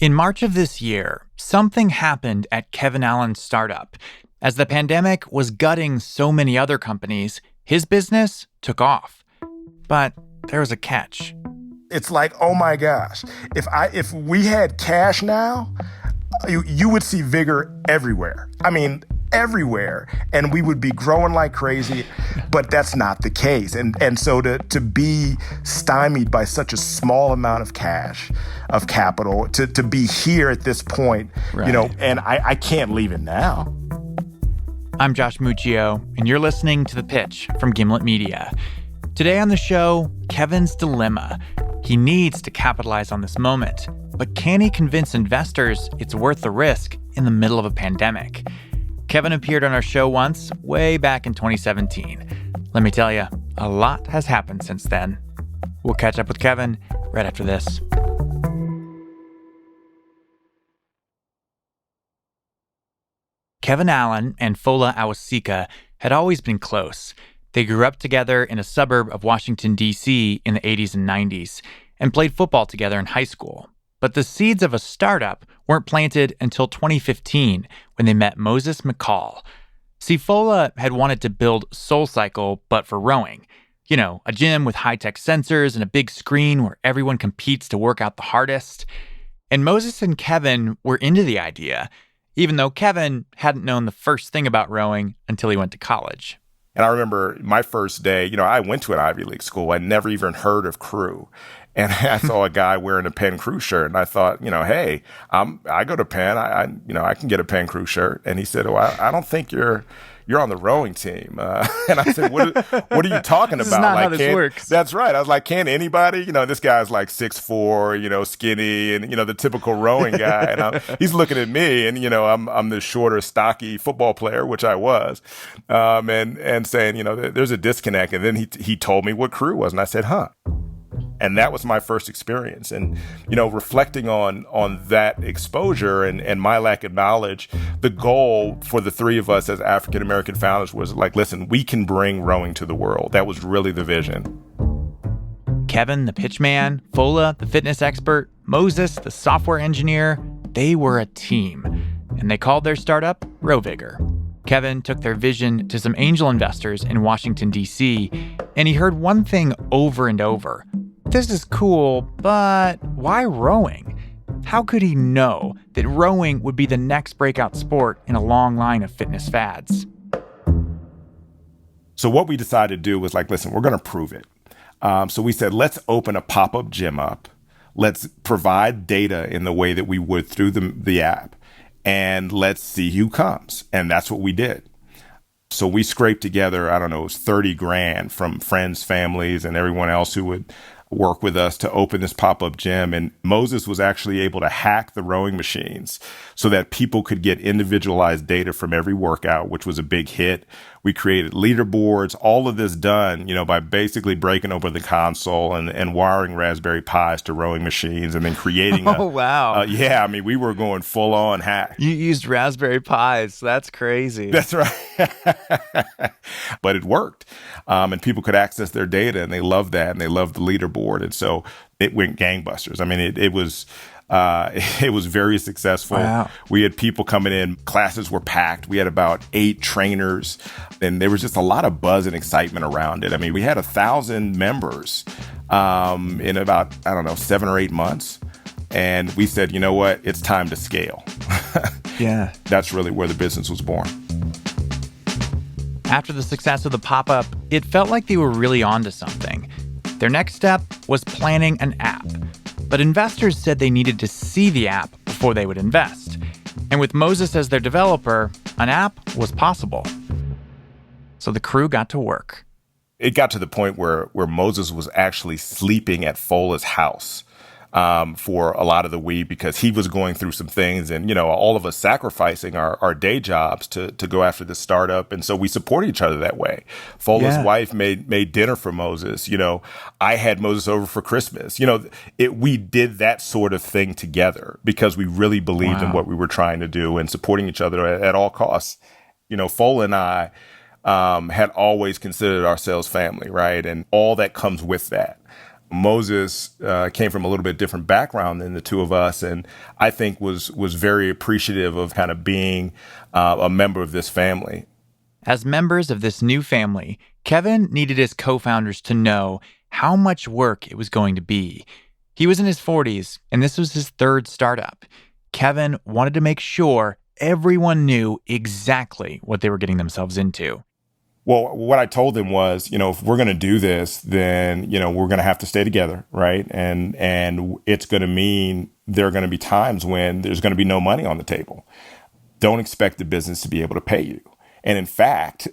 In March of this year, something happened at Kevin Allen's startup. As the pandemic was gutting so many other companies, his business took off. But there was a catch. It's like, oh my gosh, if we had cash now, you would see Vigor everywhere. I mean, everywhere. And we would be growing like crazy, but that's not the case. And so to be stymied by such a small amount of cash, of capital, to be here at this point, right. And I can't leave it now. I'm Josh Muccio, and you're listening to The Pitch from Gimlet Media. Today on the show, Kevin's dilemma. He needs to capitalize on this moment, but can he convince investors it's worth the risk in the middle of a pandemic? Kevin appeared on our show once, way back in 2017. Let me tell you, a lot has happened since then. We'll catch up with Kevin right after this. Kevin Allen and Fola Awosika had always been close. They grew up together in a suburb of Washington, D.C. in the 80s and 90s and played football together in high school. But the seeds of a startup weren't planted until 2015 when they met Moses McCall. See, Fola had wanted to build SoulCycle, but for rowing. You know, a gym with high-tech sensors and a big screen where everyone competes to work out the hardest. And Moses and Kevin were into the idea, even though Kevin hadn't known the first thing about rowing until he went to college. And I remember my first day, I went to an Ivy League school. I never even heard of Crew. And I saw a guy wearing a Penn Crew shirt. And I thought, hey, I go to Penn. I can get a Penn Crew shirt. And he said, oh, I don't think you're on the rowing team. And I said, what are you talking about? This is not how this works. That's right. I was like, can anybody? This guy's like 6'4", skinny, and, the typical rowing guy. And he's looking at me, and, I'm this shorter, stocky football player, which I was, and saying, there's a disconnect. And then he told me what Crew was. And I said, huh. And that was my first experience. And, reflecting on that exposure and my lack of knowledge, the goal for the three of us as African-American founders was like, listen, we can bring rowing to the world. That was really the vision. Kevin, the pitchman, Fola, the fitness expert, Moses, the software engineer, they were a team. And they called their startup Vigor. Kevin took their vision to some angel investors in Washington, D.C., and he heard one thing over and over. This is cool, but why rowing? How could he know that rowing would be the next breakout sport in a long line of fitness fads? So what we decided to do was like, listen, we're going to prove it. So we said, let's open a pop-up gym up. Let's provide data in the way that we would through the app. And let's see who comes. And that's what we did. So we scraped together, it was $30,000 from friends, families, and everyone else who would work with us to open this pop-up gym. And Moses was actually able to hack the rowing machines so that people could get individualized data from every workout, which was a big hit. We created leaderboards, all of this done, by basically breaking open the console and wiring Raspberry Pis to rowing machines and then creating Oh, wow. We were going full on hack. You used Raspberry Pis. That's crazy. That's right. But it worked. And people could access their data, and they loved that, and they loved the leaderboard. And so it went gangbusters. It was very successful. Wow. We had people coming in. Classes were packed. We had about 8 trainers, and there was just a lot of buzz and excitement around it. We had 1,000 members in about, 7 or 8 months. And we said, you know what? It's time to scale. Yeah. That's really where the business was born. After the success of the pop-up, it felt like they were really onto something. Their next step was planning an app. But investors said they needed to see the app before they would invest. And with Moses as their developer, an app was possible. So the crew got to work. It got to the point where Moses was actually sleeping at Fola's house for a lot of the week because he was going through some things and, all of us sacrificing our day jobs to go after the startup. And so we support each other that way. Fola's wife made dinner for Moses. I had Moses over for Christmas. We did that sort of thing together because we really believed in what we were trying to do and supporting each other at all costs. Fola and I had always considered ourselves family, right? And all that comes with that. Moses came from a little bit different background than the two of us, and I think was very appreciative of kind of being a member of this family. As members of this new family, Kevin needed his co-founders to know how much work it was going to be. He was in his 40s, and this was his third startup. Kevin wanted to make sure everyone knew exactly what they were getting themselves into. Well, what I told them was, if we're going to do this, then, we're going to have to stay together, right? And it's going to mean there are going to be times when there's going to be no money on the table. Don't expect the business to be able to pay you. And in fact,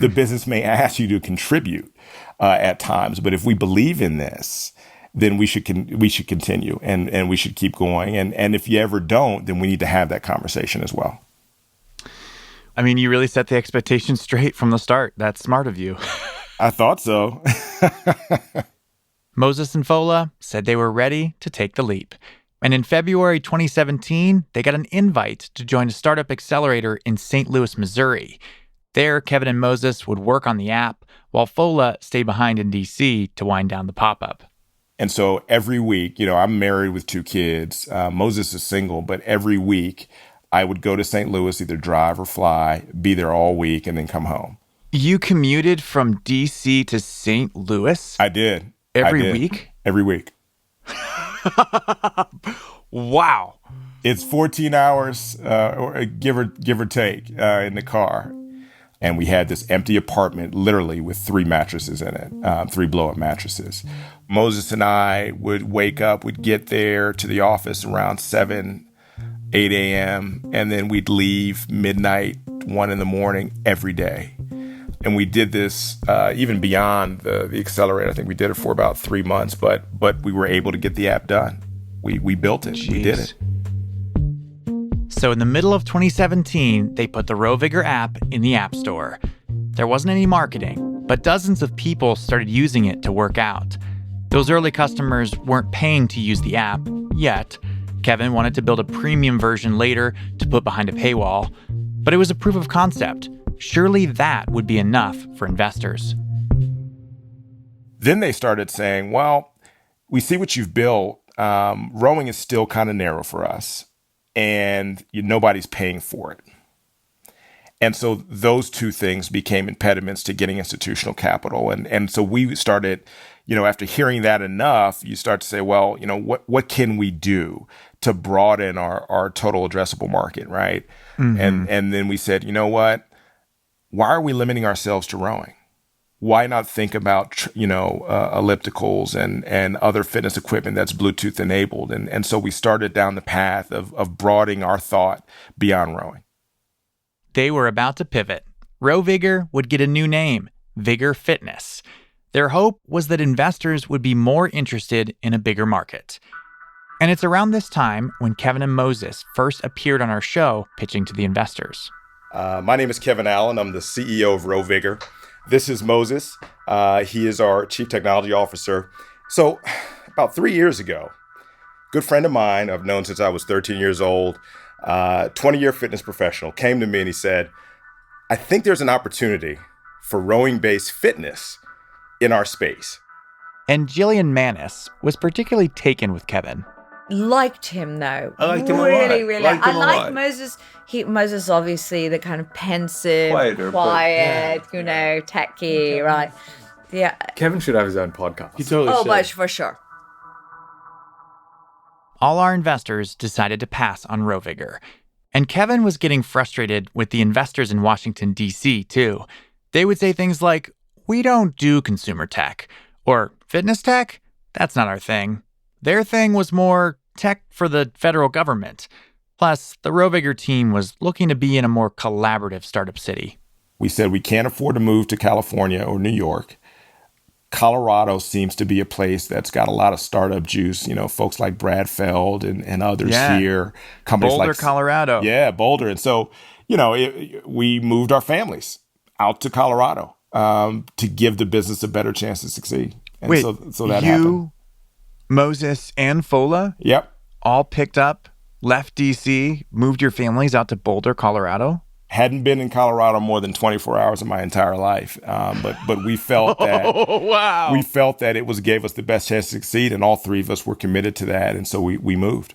the business may ask you to contribute at times. But if we believe in this, then we should continue and we should keep going. And if you ever don't, then we need to have that conversation as well. I mean, you really set the expectations straight from the start. That's smart of you. I thought so. Moses and Fola said they were ready to take the leap. And in February 2017, they got an invite to join a startup accelerator in St. Louis, Missouri. There, Kevin and Moses would work on the app, while Fola stayed behind in D.C. to wind down the pop-up. And so every week, I'm married with 2 kids. Moses is single, but every week I would go to St. Louis, either drive or fly, be there all week, and then come home. You commuted from D.C. to St. Louis? I did. Every week? Every week. Wow. It's 14 hours, or give or take, in the car. And we had this empty apartment, literally with 3 mattresses in it, 3 blow-up mattresses. Moses and I would wake up, we'd get there to the office around 8 a.m., and then we'd leave midnight, 1 in the morning every day. And we did this even beyond the accelerator. I think we did it for about 3 months, but we were able to get the app done. We built it. Jeez. We did it. So in the middle of 2017, they put the Vigor app in the App Store. There wasn't any marketing, but dozens of people started using it to work out. Those early customers weren't paying to use the app yet. Kevin wanted to build a premium version later to put behind a paywall, but it was a proof of concept. Surely that would be enough for investors. Then they started saying, well, we see what you've built. Rowing is still kind of narrow for us, and nobody's paying for it. And so those 2 things became impediments to getting institutional capital. And so we started, after hearing that enough, you start to say, well, what can we do to broaden our total addressable market, right? Mm-hmm. And then we said, what? Why are we limiting ourselves to rowing? Why not think about, ellipticals and other fitness equipment that's Bluetooth enabled? And so we started down the path of broadening our thought beyond rowing. They were about to pivot. Vigor would get a new name, Vigor Fitness. Their hope was that investors would be more interested in a bigger market. And it's around this time when Kevin and Moses first appeared on our show pitching to the investors. My name is Kevin Allen. I'm the CEO of Vigor. This is Moses. He is our Chief Technology Officer. So about 3 years ago, good friend of mine I've known since I was 13 years old, 20-year fitness professional, came to me and he said, I think there's an opportunity for rowing-based fitness in our space. And Jillian Manis was particularly taken with Kevin. Liked him though. I liked him really, a lot. really. I like Moses. Moses obviously the kind of pensive, quiet, techie, right? Yeah. Kevin should have his own podcast. He totally should. But for sure. All our investors decided to pass on Vigor. And Kevin was getting frustrated with the investors in Washington, D.C., too. They would say things like, we don't do consumer tech, or fitness tech? That's not our thing. Their thing was more tech for the federal government. Plus, the Vigor team was looking to be in a more collaborative startup city. We said we can't afford to move to California or New York. Colorado seems to be a place that's got a lot of startup juice. Folks like Brad Feld and others here. Companies Boulder, Colorado. Yeah, Boulder. And so, we moved our families out to Colorado to give the business a better chance to succeed. And Wait, so that happened. Moses and Fola? Yep. All picked up, left D.C., moved your families out to Boulder, Colorado? Hadn't been in Colorado more than 24 hours in my entire life, but we felt that wow. We felt that it gave us the best chance to succeed, and all three of us were committed to that, and so we moved.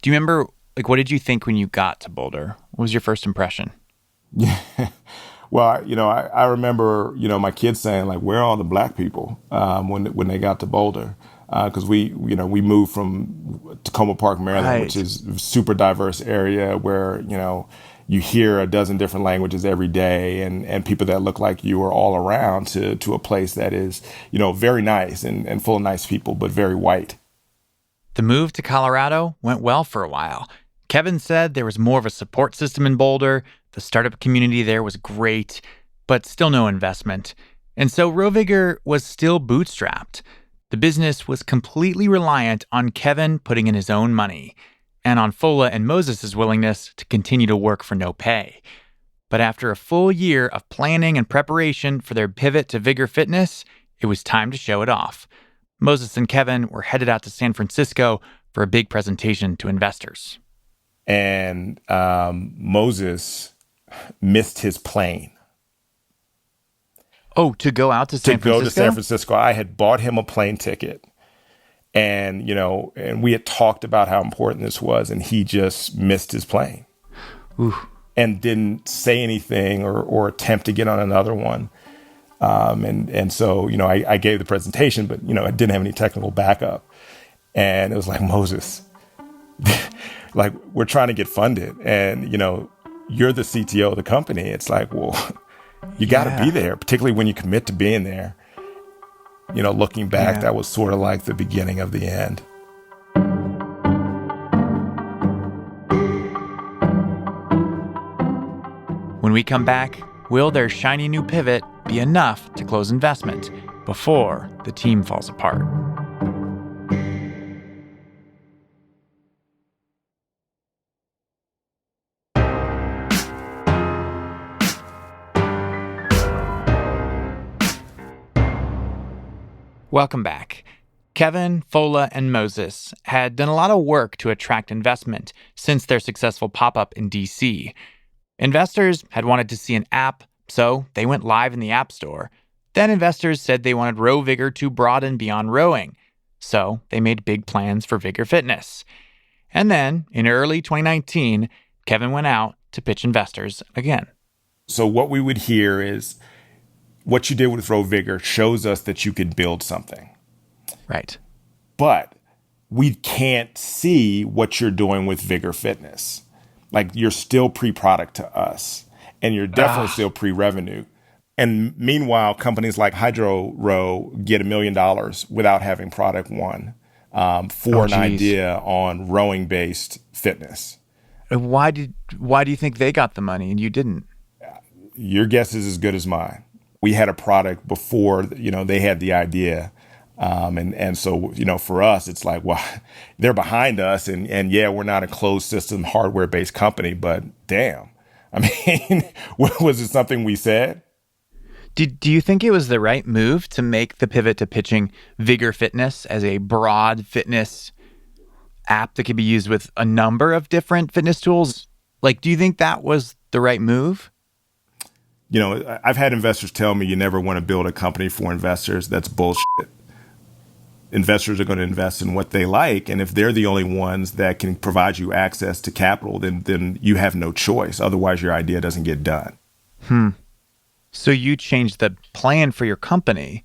Do you remember, like, what did you think when you got to Boulder? What was your first impression? Yeah. Well, I remember, my kids saying, like, where are all the black people when they got to Boulder? Because we moved from Tacoma Park, Maryland, Right. which is a super diverse area where, you hear a dozen different languages every day, and people that look like you are all around to a place that is, very nice and full of nice people, but very white. The move to Colorado went well for a while. Kevin said there was more of a support system in Boulder. The startup community there was great, but still no investment. And so Vigor was still bootstrapped. The business was completely reliant on Kevin putting in his own money and on Fola and Moses' willingness to continue to work for no pay. But after a full year of planning and preparation for their pivot to Vigor Fitness, it was time to show it off. Moses and Kevin were headed out to San Francisco for a big presentation to investors. And Moses missed his plane. Oh, to go out to San Francisco? To go to San Francisco. I had bought him a plane ticket. And, and we had talked about how important this was, and he just missed his plane. Ooh. And didn't say anything or attempt to get on another one. And so, I gave the presentation, but, I didn't have any technical backup. And it was like, Moses, like, we're trying to get funded. And, you're the CTO of the company. It's like, well, you got to be there, particularly when you commit to being there. Looking back, that was sort of like the beginning of the end. When we come back, will their shiny new pivot be enough to close investment before the team falls apart? Welcome back. Kevin, Fola, and Moses had done a lot of work to attract investment since their successful pop-up in DC. Investors had wanted to see an app, so they went live in the App Store. Then investors said they wanted Vigor to broaden beyond rowing, so they made big plans for Vigor Fitness. And then, in early 2019, Kevin went out to pitch investors again. So what we would hear is, what you did with Vigor shows us that you could build something. Right. But we can't see what you're doing with Vigor Fitness. Like, you're still pre-product to us, and you're definitely still pre-revenue. And meanwhile, companies like Hydro Row get $1 million without having product one for an idea on rowing-based fitness. Why do you think they got the money and you didn't? Your guess is as good as mine. We had a product before, they had the idea. And so, for us, it's like, well, they're behind us and yeah, we're not a closed system hardware-based company, but damn, I mean, was it something we said? Do you think it was the right move to make the pivot to pitching Vigor Fitness as a broad fitness app that could be used with a number of different fitness tools? Like, do you think that was the right move? I've had investors tell me you never want to build a company for investors. That's bullshit. Investors are going to invest in what they like. And if they're the only ones that can provide you access to capital, then you have no choice. Otherwise, your idea doesn't get done. So you changed the plan for your company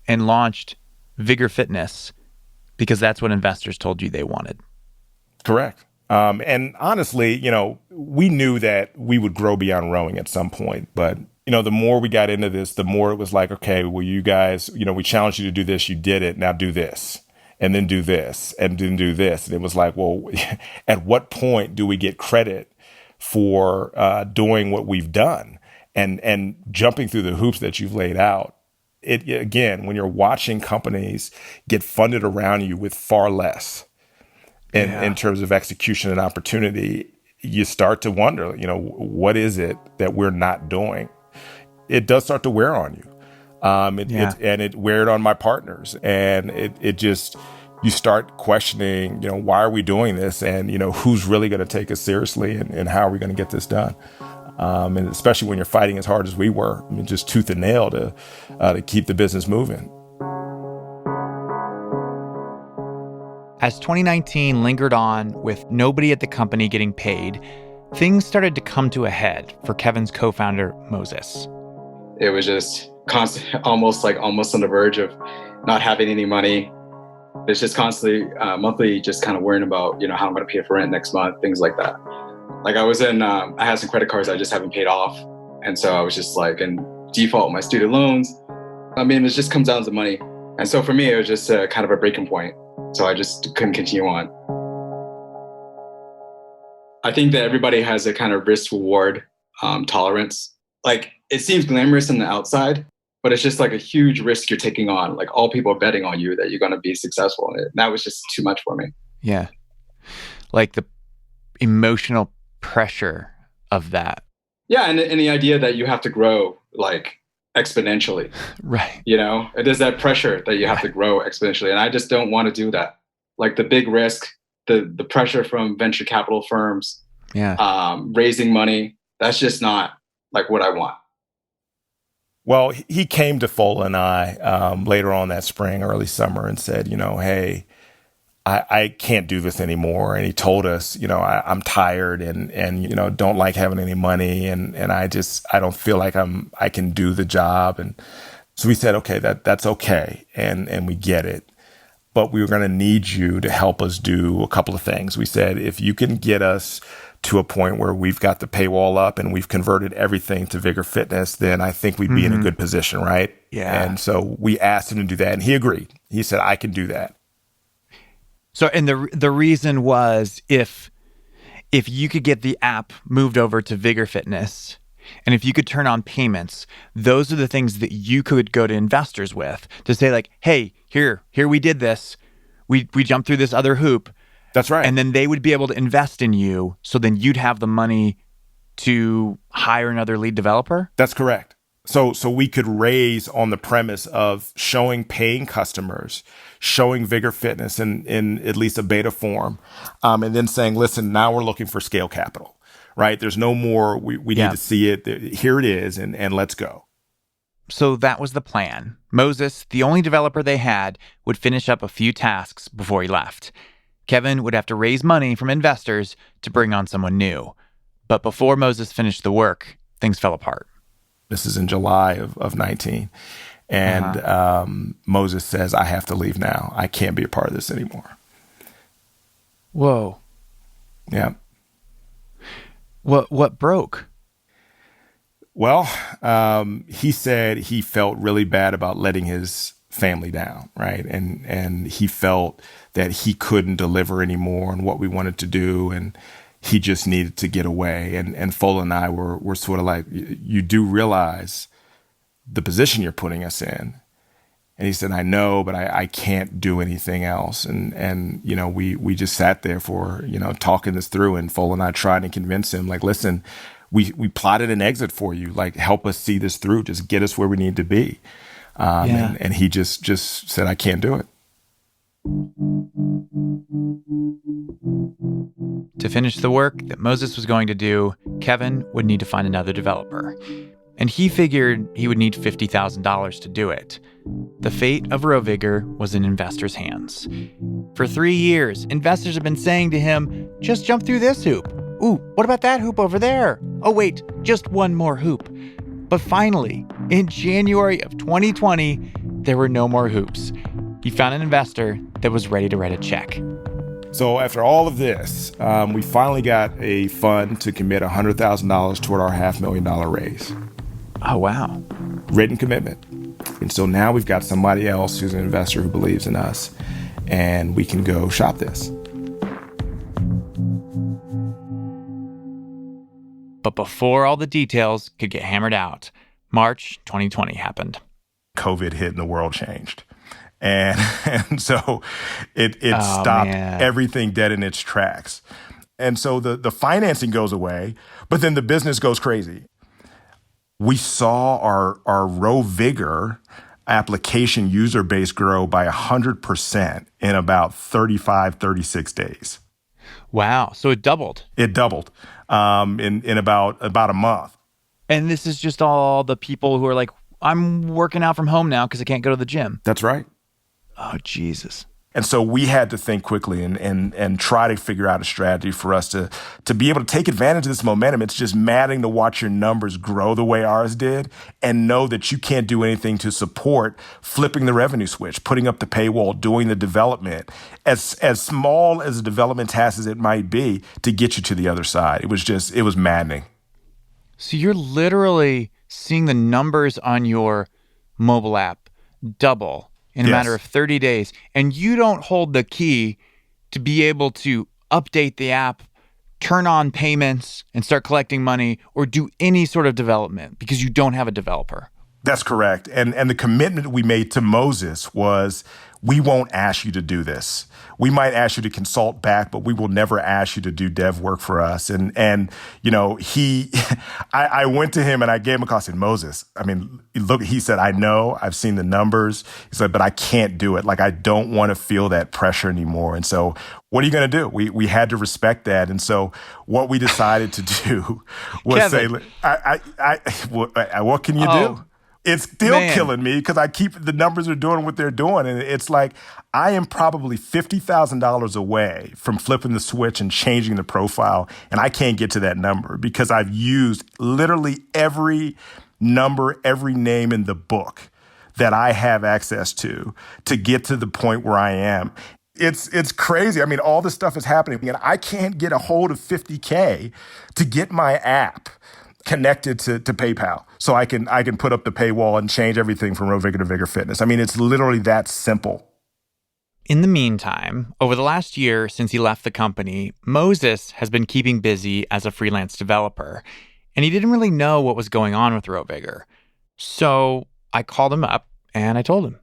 and launched Vigor Fitness because that's what investors told you they wanted. Correct. And honestly, we knew that we would grow beyond rowing at some point. But, the more we got into this, the more it was like, okay, well, you guys, we challenged you to do this. You did it. Now do this. And then do this. And then do this. And it was like, well, at what point do we get credit for doing what we've done and jumping through the hoops that you've laid out? It again, when you're watching companies get funded around you with far less, in terms of execution and opportunity, you start to wonder, what is it that we're not doing? It does start to wear on you. It weared on my partners. And it just, you start questioning, why are we doing this? And, who's really going to take us seriously and how are we going to get this done? And especially when you're fighting as hard as we were, I mean, just tooth and nail to keep the business moving. As 2019 lingered on with nobody at the company getting paid, things started to come to a head for Kevin's co-founder, Moses. It was just constant, almost on the verge of not having any money. It's just constantly, monthly, just kind of worrying about, how I'm going to pay for rent next month, things like that. Like I had some credit cards I just haven't paid off. And so I was just like in default with my student loans. I mean, it just comes down to money. And so for me, it was just kind of a breaking point. So I just couldn't continue on. I think that everybody has a kind of risk reward tolerance. Like it seems glamorous on the outside, but it's just like a huge risk you're taking on. Like all people are betting on you that you're going to be successful in it. And that was just too much for me. Yeah. Like the emotional pressure of that. Yeah. And the idea that you have to grow like exponentially. Right. There's that pressure that you have to grow exponentially. And I just don't want to do that. Like the big risk, the pressure from venture capital firms, raising money, that's just not like what I want. Well, he came to Fola and I later on that spring, early summer, and said, hey, I can't do this anymore. And he told us, I'm tired and don't like having any money. And I don't feel like I can do the job. And so we said, okay, that's okay. And we get it. But we were going to need you to help us do a couple of things. We said, if you can get us to a point where we've got the paywall up and we've converted everything to Vigor Fitness, then I think we'd be in a good position, right? Yeah. And so we asked him to do that, and he agreed. He said, I can do that. So, and the reason was if you could get the app moved over to Vigor Fitness, and if you could turn on payments, those are the things that you could go to investors with to say like, hey, here we did this. We jumped through this other hoop. That's right. And then they would be able to invest in you. So then you'd have the money to hire another lead developer? That's correct. So we could raise on the premise of showing paying customers, showing Vigor Fitness in at least a beta form, and then saying, listen, now we're looking for scale capital, right? There's no more, we need to see it. Here it is, and let's go. So that was the plan. Moses, the only developer they had, would finish up a few tasks before he left. Kevin would have to raise money from investors to bring on someone new. But before Moses finished the work, things fell apart. This is in July of 19. And Moses says, I have to leave now. I can't be a part of this anymore. Whoa. Yeah. What broke? Well, he said he felt really bad about letting his family down, right? And he felt that he couldn't deliver anymore on what we wanted to do, and he just needed to get away. And Fola and I were sort of like, you do realize the position you're putting us in. And he said, I know, but I can't do anything else. And we just sat there for, talking this through, and Fola and I tried to convince him, like, listen, we plotted an exit for you, like, help us see this through, just get us where we need to be. And he just said, I can't do it. To finish the work that Moses was going to do, Kevin would need to find another developer. And he figured he would need $50,000 to do it. The fate of Vigor was in investors' hands. For 3 years, investors have been saying to him, just jump through this hoop. Ooh, what about that hoop over there? Oh, wait, just one more hoop. But finally, in January of 2020, there were no more hoops. He found an investor that was ready to write a check. So after all of this, we finally got a fund to commit $100,000 toward our $500,000 raise. Oh, wow. Written commitment. And so now we've got somebody else who's an investor who believes in us, and we can go shop this. But before all the details could get hammered out, March 2020 happened. COVID hit and the world changed. And so it stopped everything dead in its tracks. And so the financing goes away, but then the business goes crazy. We saw our Vigor application user base grow by 100% in about 35, 36 days. Wow. So it doubled. It doubled in about a month. And this is just all the people who are like, I'm working out from home now because I can't go to the gym. That's right. Oh, Jesus. And so we had to think quickly and try to figure out a strategy for us to be able to take advantage of this momentum. It's just maddening to watch your numbers grow the way ours did and know that you can't do anything to support flipping the revenue switch, putting up the paywall, doing the development, as small as a development task as it might be, to get you to the other side. It was maddening. So you're literally seeing the numbers on your mobile app double in a matter of 30 days, and you don't hold the key to be able to update the app, turn on payments, and start collecting money, or do any sort of development because you don't have a developer. That's correct. And the commitment we made to Moses was, we won't ask you to do this. We might ask you to consult back, but we will never ask you to do dev work for us. And I went to him and I gave him a call. I said, Moses, look, he said, I know, I've seen the numbers. He said, but I can't do it. Like, I don't want to feel that pressure anymore. And so what are you going to do? We had to respect that. And so what we decided to do was Kevin. what can you do? It's still killing me because the numbers are doing what they're doing. And it's like, I am probably $50,000 away from flipping the switch and changing the profile. And I can't get to that number because I've used literally every number, every name in the book that I have access to get to the point where I am. It's crazy. All this stuff is happening and I can't get a hold of $50K to get my app connected to PayPal so I can put up the paywall and change everything from Real Vigor to Vigor Fitness. It's literally that simple. In the meantime, over the last year since he left the company, Moses has been keeping busy as a freelance developer, and he didn't really know what was going on with Real Vigor. So I called him up and I told him,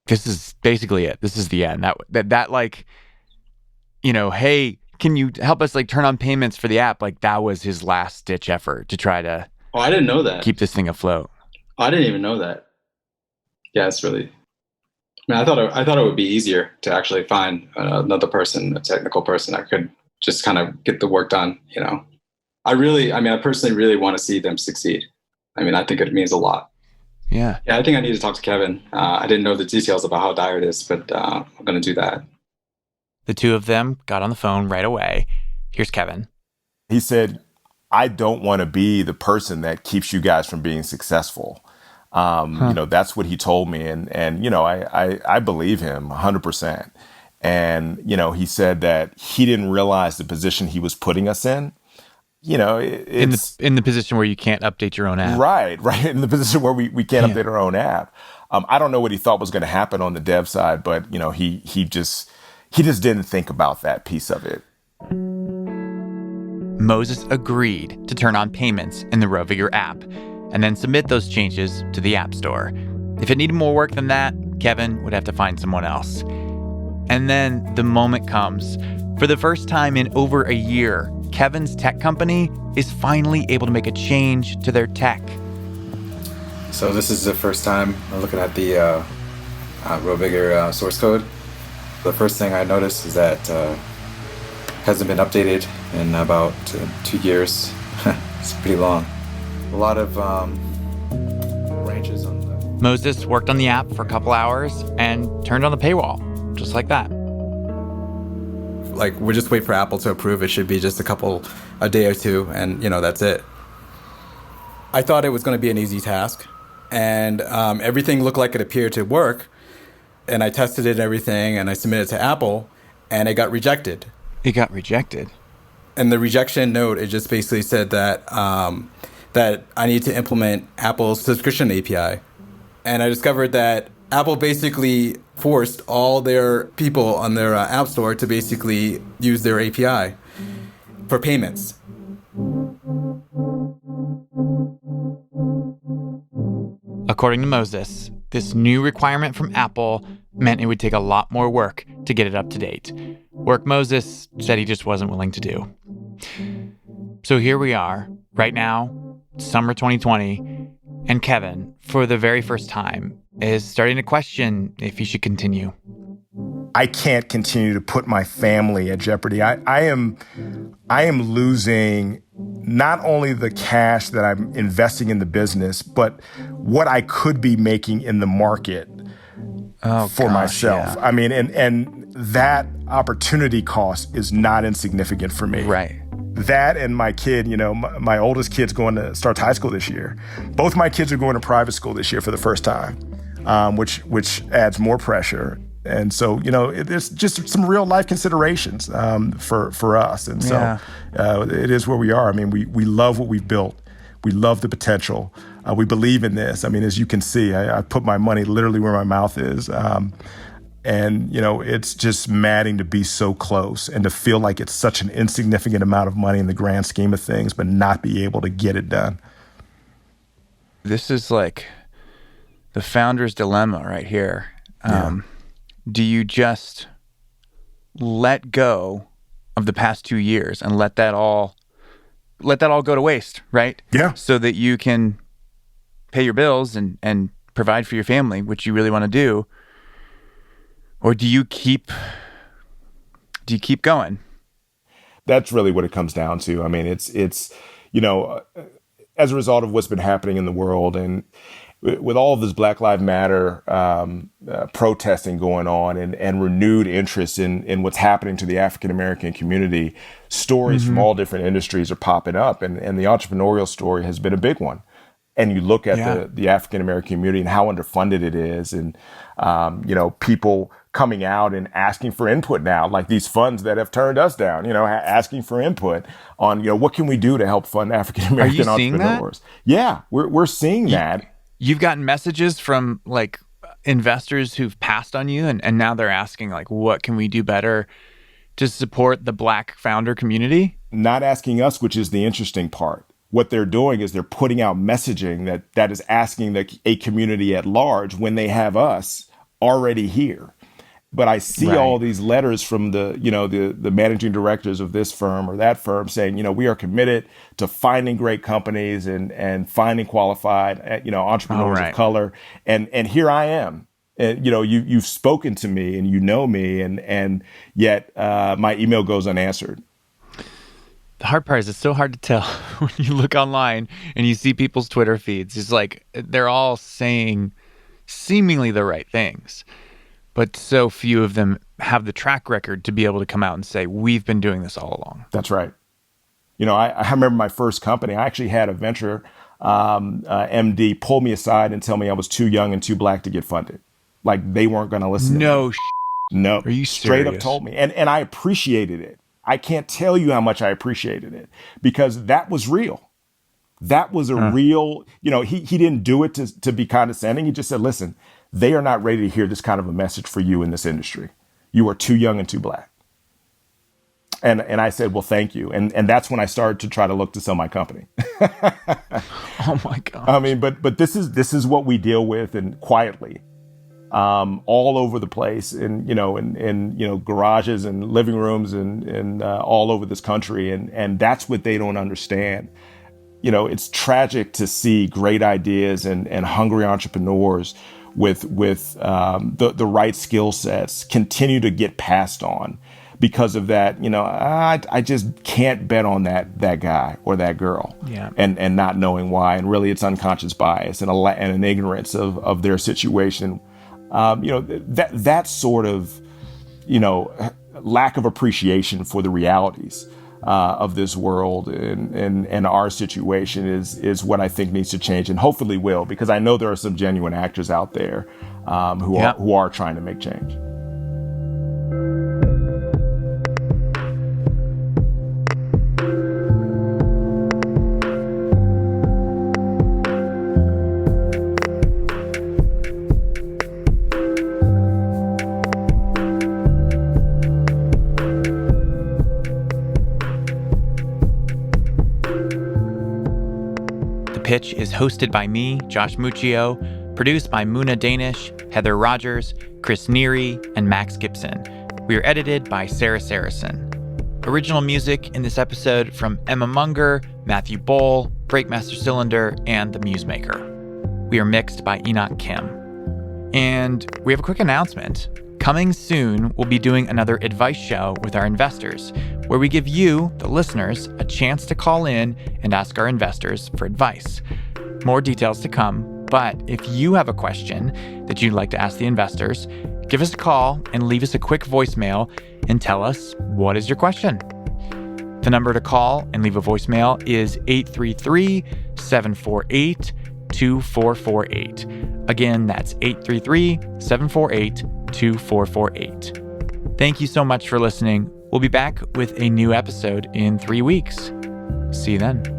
this is basically it. This is the end. Hey, can you help us turn on payments for the app? That was his last ditch effort to try to I didn't know that. Keep this thing afloat. I didn't even know that. Yeah, it's really, I thought it would be easier to actually find another person, a technical person that could just kind of get the work done, I personally really want to see them succeed. I think it means a lot. Yeah. Yeah, I think I need to talk to Kevin. I didn't know the details about how dire it is, but I'm going to do that. The two of them got on the phone right away. Here's Kevin. He said, I don't want to be the person that keeps you guys from being successful. That's what he told me. And I believe him 100%. And, he said that he didn't realize the position he was putting us in. It's in the position where you can't update your own app. Right. In the position where we can't update our own app. I don't know what he thought was going to happen on the dev side, but, he just didn't think about that piece of it. Moses agreed to turn on payments in the Real Vigor app and then submit those changes to the App Store. If it needed more work than that, Kevin would have to find someone else. And then the moment comes. For the first time in over a year, Kevin's tech company is finally able to make a change to their tech. So this is the first time I'm looking at the Real Vigor source code. The first thing I noticed is that hasn't been updated in about 2 years. It's pretty long. A lot of branches on the... Moses worked on the app for a couple hours and turned on the paywall, just like that. We're just waiting for Apple to approve. It should be just a day or two, and that's it. I thought it was going to be an easy task, and everything looked like it appeared to work. And I tested it and everything, and I submitted it to Apple, and it got rejected. It got rejected? And the rejection note, it just basically said that that I need to implement Apple's subscription API. And I discovered that Apple basically forced all their people on their App Store to basically use their API for payments. According to Moses, this new requirement from Apple meant it would take a lot more work to get it up to date. Work Moses said he just wasn't willing to do. So here we are, right now, summer 2020, and Kevin, for the very first time, is starting to question if he should continue. I can't continue to put my family at jeopardy. I am losing not only the cash that I'm investing in the business, but what I could be making in the market for myself. Yeah. I mean, and that opportunity cost is not insignificant for me. Right. That and my kid, my oldest kid's going to start high school this year. Both my kids are going to private school this year for the first time, which adds more pressure. And so, there's just some real life considerations for us. And so it is where we are. I mean, we love what we've built. We love the potential. We believe in this. I mean, as you can see, I put my money literally where my mouth is. And, it's just maddening to be so close and to feel like it's such an insignificant amount of money in the grand scheme of things, but not be able to get it done. This is like the founder's dilemma right here. Do you just let go of the past 2 years and let that all go to waste, right? Yeah. So that you can pay your bills and provide for your family, which you really want to do? Or do you keep going? That's really what it comes down to. I mean, it's as a result of what's been happening in the world and with all of this Black Lives Matter protesting going on and renewed interest in what's happening to the African-American community, stories from all different industries are popping up. And the entrepreneurial story has been a big one. And you look at the African-American community and how underfunded it is. And, people coming out and asking for input now, like these funds that have turned us down, asking for input on, what can we do to help fund African-American entrepreneurs? Yeah, we're seeing that. You've gotten messages from like investors who've passed on you and now they're asking like, what can we do better to support the Black founder community? Not asking us, which is the interesting part. What they're doing is they're putting out messaging that is asking a community at large when they have us already here. But I see all these letters from the managing directors of this firm or that firm saying, we are committed to finding great companies and finding qualified, entrepreneurs of color. And here I am. And, you've spoken to me and you know me and yet my email goes unanswered. The hard part is it's so hard to tell when you look online and you see people's Twitter feeds. It's like they're all saying seemingly the right things, but so few of them have the track record to be able to come out and say, we've been doing this all along. That's right. I remember my first company. I actually had a venture MD pull me aside and tell me I was too young and too Black to get funded. Like they weren't going to listen to me. No. Are you straight serious? Up told me. And I appreciated it. I can't tell you how much I appreciated it because that was real. That was a real, he didn't do it to be condescending. He just said, listen, they are not ready to hear this kind of a message for you in this industry. You are too young and too Black. And I said, well, thank you. And that's when I started to try to look to sell my company. Oh my God. I mean, but this is what we deal with and quietly. All over the place in garages and living rooms and all over this country. And that's what they don't understand. It's tragic to see great ideas and hungry entrepreneurs with the right skill sets continue to get passed on because of that. I just can't bet on that guy or that girl and not knowing why. And really it's unconscious bias and an ignorance of their situation. That sort of, lack of appreciation for the realities of this world and our situation is what I think needs to change and hopefully will, because I know there are some genuine actors out there who are trying to make change. Pitch is hosted by me, Josh Muccio, produced by Muna Danish, Heather Rogers, Chris Neary, and Max Gibson. We are edited by Sarah Saracen. Original music in this episode from Emma Munger, Matthew Boll, Breakmaster Cylinder, and The Musemaker. We are mixed by Enoch Kim. And we have a quick announcement. Coming soon, we'll be doing another advice show with our investors, where we give you, the listeners, a chance to call in and ask our investors for advice. More details to come, but if you have a question that you'd like to ask the investors, give us a call and leave us a quick voicemail and tell us, what is your question? The number to call and leave a voicemail is 833-748-2448. Again, that's 833-748-2448. Thank you so much for listening. We'll be back with a new episode in 3 weeks. See you then.